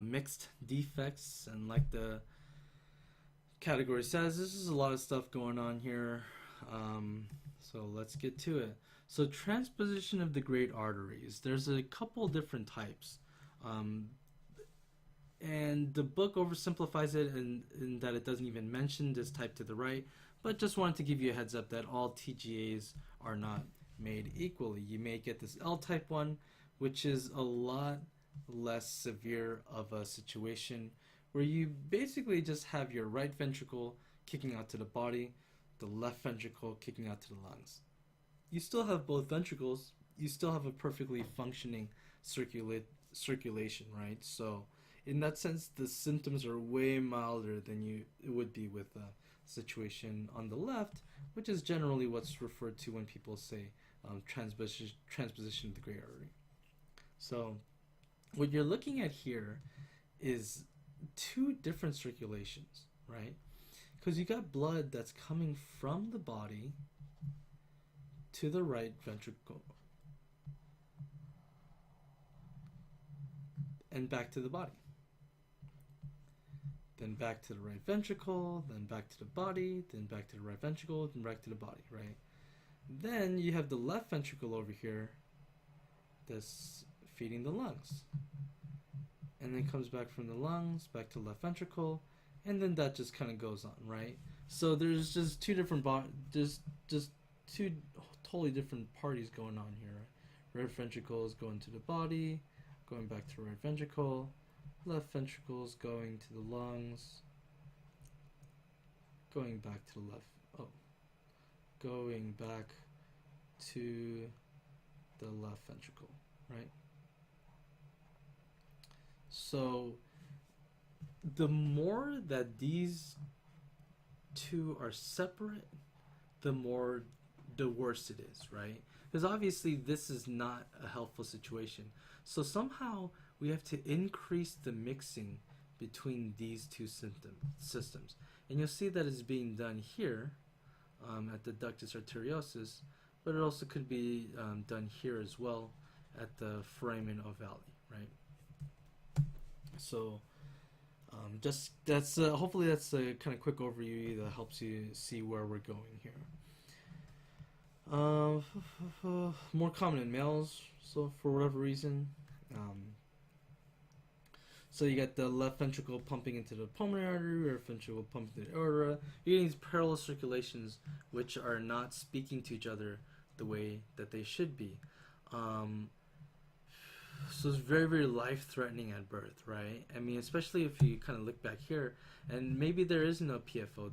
mixed defects, and like the category says, this is a lot of stuff going on here. So let's get to it. So transposition of the great arteries. There's a couple different types. Um, and the book oversimplifies it in that it doesn't even mention this type to the right, but just wanted to give you a heads up that all TGAs are not made equally. You may get this L-type one, which is a lot less severe of a situation, where you basically just have your right ventricle kicking out to the body, the left ventricle kicking out to the lungs. You still have both ventricles, you still have a perfectly functioning circulation, right? So in that sense, the symptoms are way milder than it would be with a situation on the left, which is generally what's referred to when people say transposition of the gray artery. So what you're looking at here is two different circulations, right? Because you got blood that's coming from the body to the right ventricle and back to the body. Then back to the right ventricle, then back to the body, then back to the right ventricle, then back to the body, right? Then you have the left ventricle over here that's feeding the lungs. And then comes back from the lungs, back to left ventricle, and then that just kind of goes on, right? So there's just two different just two totally different parties going on here. Right? Right ventricle is going to the body, going back to the right ventricle. Left ventricle is going to the lungs, going back to the going back to the left ventricle, right? So the more that these two are separate, the worse it is, right? Because obviously this is not a helpful situation. So somehow we have to increase the mixing between these two systems. And you'll see that it's being done here at the ductus arteriosus, but it also could be done here as well at the foramen ovale, right? So just that's hopefully that's a kind of quick overview that helps you see where we're going here. More common in males, so for whatever reason. So you got the left ventricle pumping into the pulmonary artery, right ventricle pumping into the aorta. You're getting these parallel circulations which are not speaking to each other the way that they should be. So it's very, very life-threatening at birth, right? I mean, especially if you kind of look back here, and maybe there is no PFO.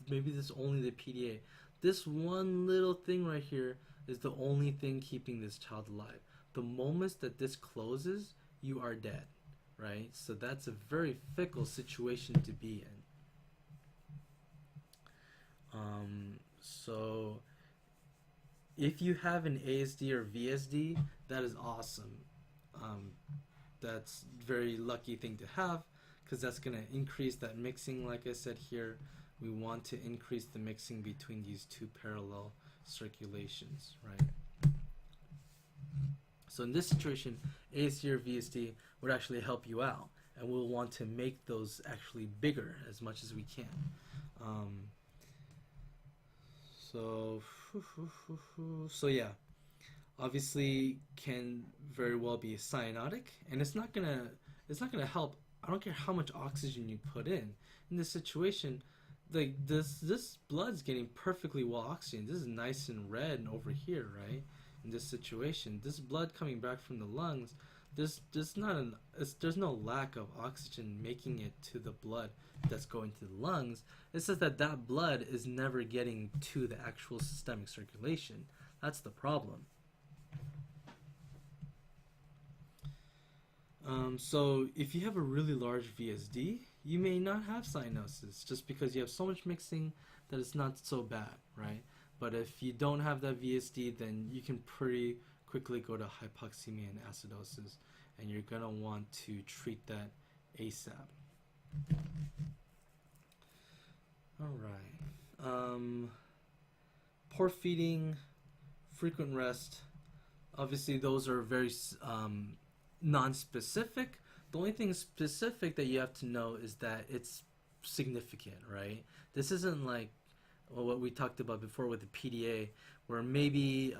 Maybe this is only the PDA. This one little thing right here is the only thing keeping this child alive. The moment that this closes, you are dead, right? So that's a very fickle situation to be in. So if you have an ASD or VSD, that is awesome. That's a very lucky thing to have, because that's going to increase that mixing. Like I said here, we want to increase the mixing between these two parallel circulations, right? So in this situation, ASD or VSD would actually help you out, and we'll want to make those actually bigger as much as we can. So yeah, obviously can very well be cyanotic, and it's not gonna help. I don't care how much oxygen you put in this situation. Like this blood's getting perfectly well oxygenated. This is nice and red over here, right? In this situation, this blood coming back from the lungs, there's no lack of oxygen making it to the blood that's going to the lungs. It's just that blood is never getting to the actual systemic circulation. That's the problem. So if you have a really large VSD, you may not have cyanosis just because you have so much mixing that it's not so bad, right? But if you don't have that VSD, then you can pretty quickly go to hypoxemia and acidosis, and you're going to want to treat that ASAP. Alright. Poor feeding, frequent rest. Obviously those are very non-specific, The only thing specific that you have to know is that it's significant, right? This isn't like what we talked about before with the PDA, where maybe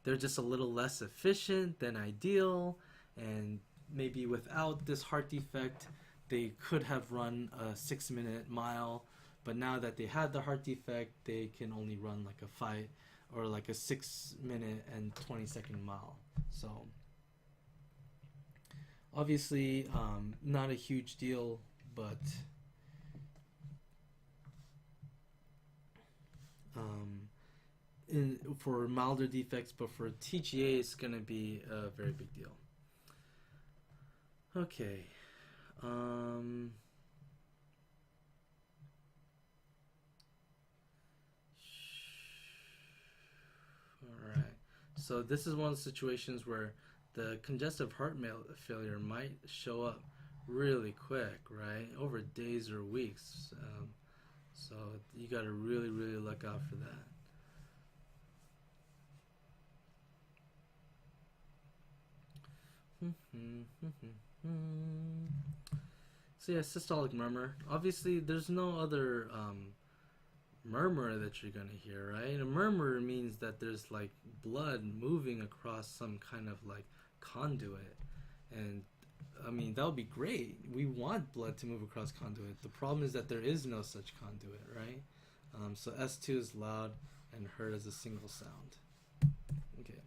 they're just a little less efficient than ideal, and maybe without this heart defect, they could have run a 6-minute mile, but now that they had the heart defect, they can only run like a 6-minute and 20-second mile. So obviously, not a huge deal, but for milder defects, but for TGA, it's going to be a very big deal. Okay. All right. So this is one of the situations where the congestive heart failure might show up really quick, right? Over days or weeks. So you got to really, really look out for that. So yeah, systolic murmur. Obviously, there's no other murmur that you're gonna hear, right? A murmur means that there's like blood moving across some kind of like conduit, and I mean that would be great. We want blood to move across conduit. The problem is that there is no such conduit, right? So S2 is loud and heard as a single sound. Okay.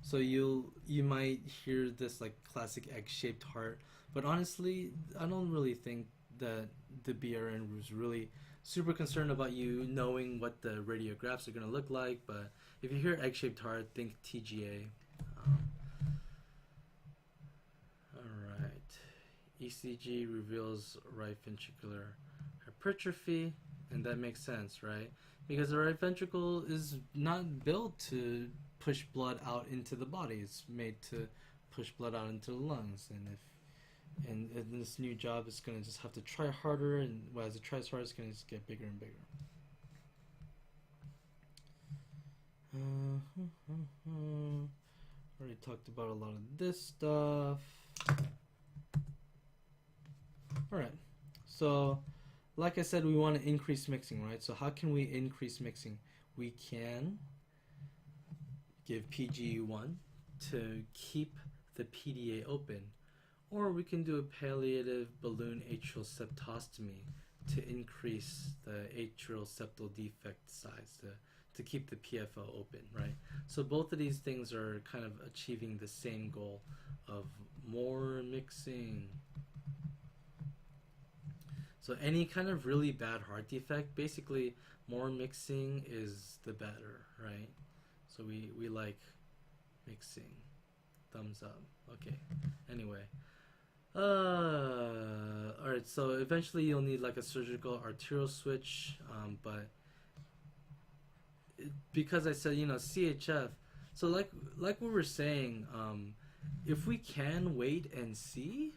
So you might hear this like classic egg-shaped heart, but honestly, I don't really think that the BRN was really super concerned about you knowing what the radiographs are going to look like. But if you hear egg-shaped heart, think TGA. All right. ECG reveals right ventricular hypertrophy, and that makes sense, right? Because the right ventricle is not built to push blood out into the body. It's made to push blood out into the lungs. And in this new job, it's going to just have to try harder, and as it tries harder, it's going to just get bigger and bigger. Already talked about a lot of this stuff. Alright, so like I said, we want to increase mixing, right? So how can we increase mixing? We can give PGE1 to keep the PDA open, or we can do a palliative balloon atrial septostomy to increase the atrial septal defect size, to keep the PFO open, right? So both of these things are kind of achieving the same goal of more mixing. So any kind of really bad heart defect, basically more mixing is the better, right? So we like mixing. Thumbs up. Okay. Anyway. Alright, so eventually you'll need like a surgical arterial switch, but because I said, CHF, so like what we're saying, if we can wait and see,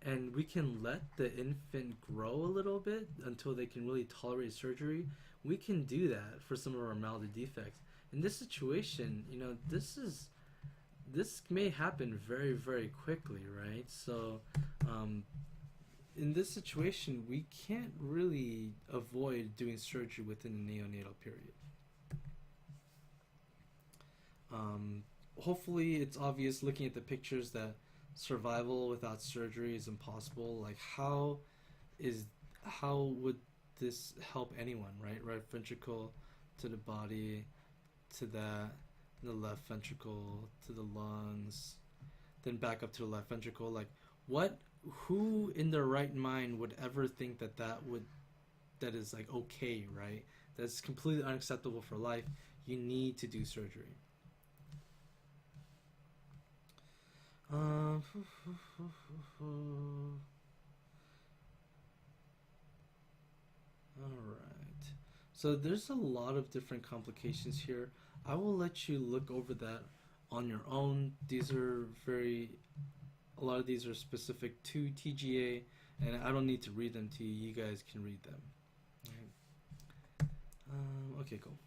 and we can let the infant grow a little bit until they can really tolerate surgery, we can do that for some of our milder defects. In this situation, this may happen very, very quickly, right? So in this situation, we can't really avoid doing surgery within the neonatal period. Hopefully it's obvious looking at the pictures that survival without surgery is impossible. Like how would this help anyone, right? Right ventricle to the body, to that, the left ventricle to the lungs, then back up to the left ventricle. Like who in their right mind would ever think that is like okay, right? That's completely unacceptable for life. You need to do surgery. Alright. So there's a lot of different complications here. I will let you look over that on your own. A lot of these are specific to TGA, and I don't need to read them to you. You guys can read them. Right. Okay, cool.